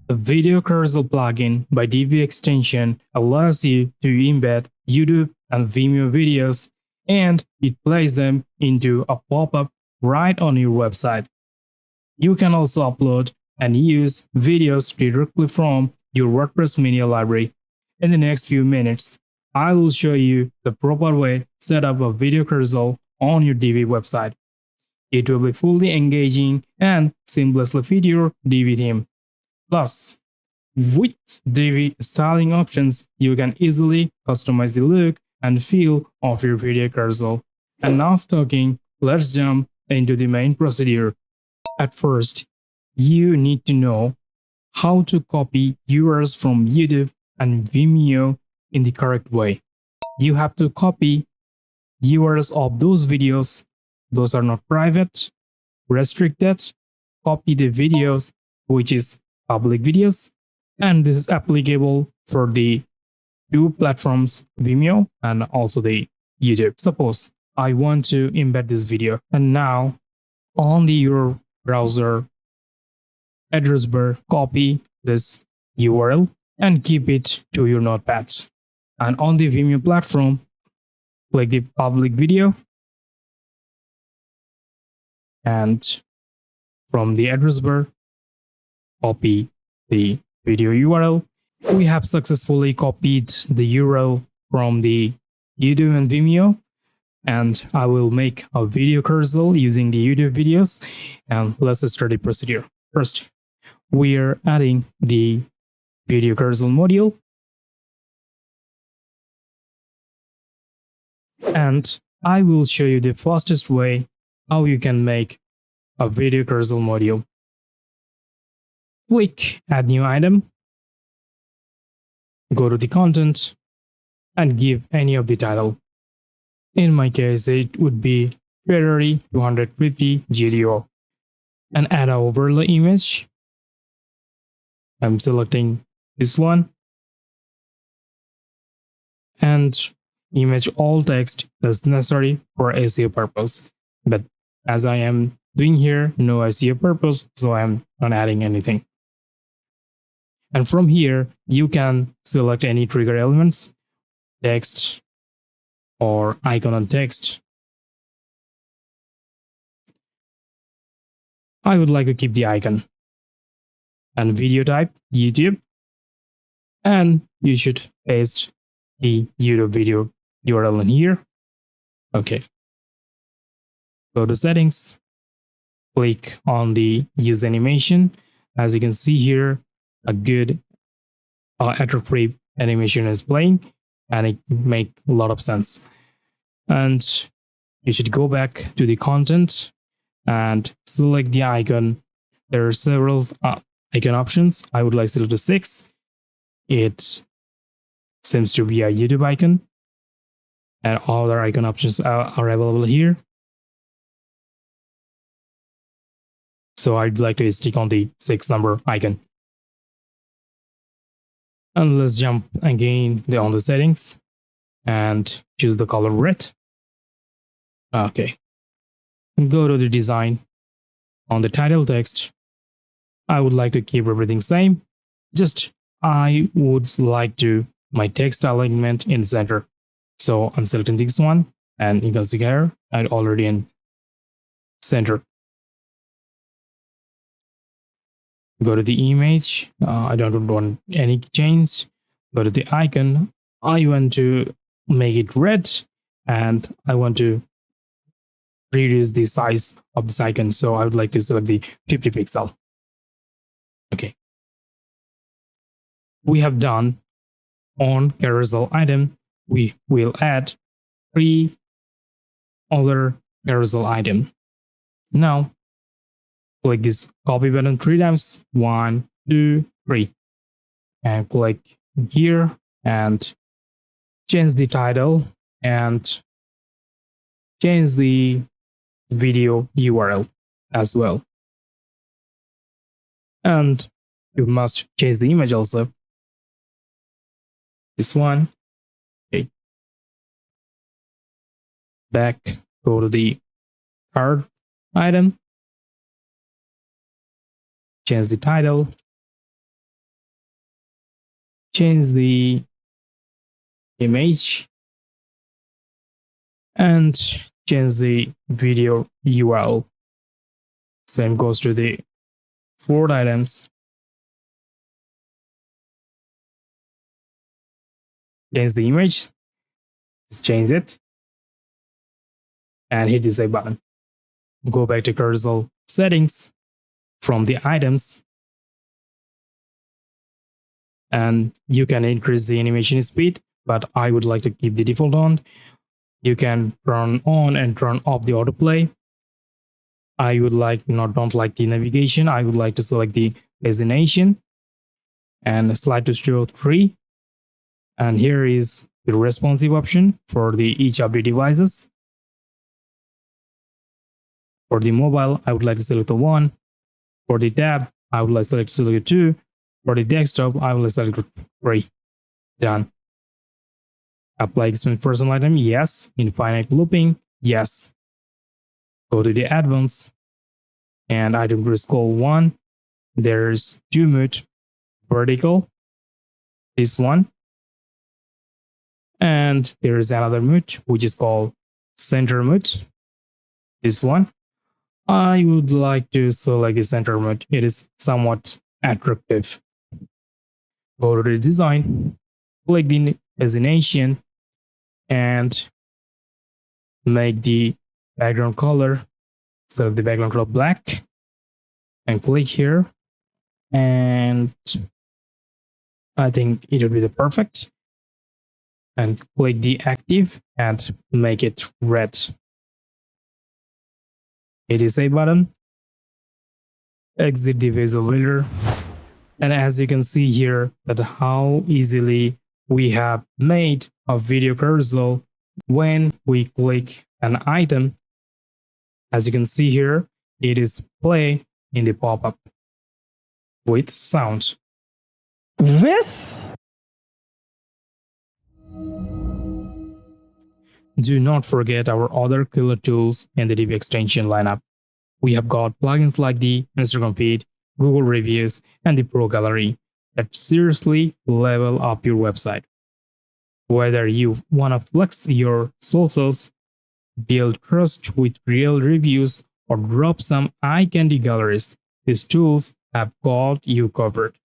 The Video Carousel plugin by DiviExtension allows you to embed YouTube and Vimeo videos, and it plays them into a pop-up right on your website. You can also upload and use videos directly from your WordPress media library. In the next few minutes, I will show you the proper way to set up a video carousel on your Divi website. It will be fully engaging and seamlessly fit your Divi theme. Plus, with Divi styling options, you can easily customize the look and feel of your video carousel. Enough talking, let's jump into the main procedure. At first, you need to know how to copy URLs from YouTube and Vimeo in the correct way. You have to copy URLs of those videos. Those are not private, restricted. Copy the videos, which is public videos, and this is applicable for the two platforms, Vimeo and also the YouTube. Suppose I want to embed this video, and now on your browser address bar, copy this URL and keep it to your notepad. And on the Vimeo platform, click the public video, and from the address bar, copy the video URL. We have successfully copied the URL from the YouTube and Vimeo, and I will make a video carousel using the YouTube videos. And let's start the procedure. First, we are adding the video carousel module, and I will show you the fastest way how you can make a video carousel module. Click Add New Item, go to the content, and give any of the title. In my case, it would be Ferrari 250 GTO, and add an overlay image. I'm selecting this one, and image all text is necessary for SEO purpose, but as I am doing here no SEO purpose, so I'm not adding anything. And from here, you can select any trigger elements, text or icon on text. I would like to keep the icon. And video type, YouTube. And you should paste the YouTube video URL in here. Okay. Go to settings, click on the use animation. As you can see here, a good error-free animation is playing, and it makes a lot of sense. And you should go back to the content and select the icon. There are several icon options. I would like to select 6. It seems to be a YouTube icon, and other icon options are available here. So I'd like to stick on the 6 number icon. And let's jump again on the settings and choose the color red. Okay. Go to the design. On the title text, I would like to keep everything same. Just I would like to my text alignment in center. So I'm selecting this one, and you can see here I'm already in center. Go to the image. I don't want any change. Go to the icon. I want to make it red, and I want to reduce the size of this icon. So I would like to select the 50 pixel. Okay. We have done on carousel item. We will add 3 other carousel item. Now, click this copy button 3 times. 1, 2, 3. And click here and change the title and change the video URL as well. And you must change the image also. This one. Okay. Back, go to the third item. Change the title change the image and change the video URL. Same goes to the 4 items. Change the image, just change it, and hit the save button. Go back to carousel settings from the items, and you can increase the animation speed, but I would like to keep the default on. You can turn on and turn off the autoplay. I would like don't like the navigation. I would like to select the destination and slide to show 3. And here is the responsive option for each of the devices. For the mobile, I would like to select the 1. For the tab, I would like to select 2. For the desktop, I will select 3. Done. Apply experiment person item, yes. Infinite looping, yes. Go to the advanced, and item group scroll 1. There's 2 mode vertical, this one. And there is another mode which is called center mode, this one. I would like to select the center mode. It is somewhat attractive. Go to the design, click the designation, and make the background color. So the background color black, and click here, and I think it will be the perfect. And click the active and make it red. Hit the save button. Exit the visual builder. And as you can see here, that how easily we have made a video carousel when we click an item. As you can see here, it is play in the pop-up with sound. Do not forget our other killer tools in the Divi extension lineup. We have got plugins like the Instagram feed, Google reviews, and the Pro Gallery that seriously level up your website. Whether you want to flex your socials, build trust with real reviews, or drop some eye candy galleries, these tools have got you covered.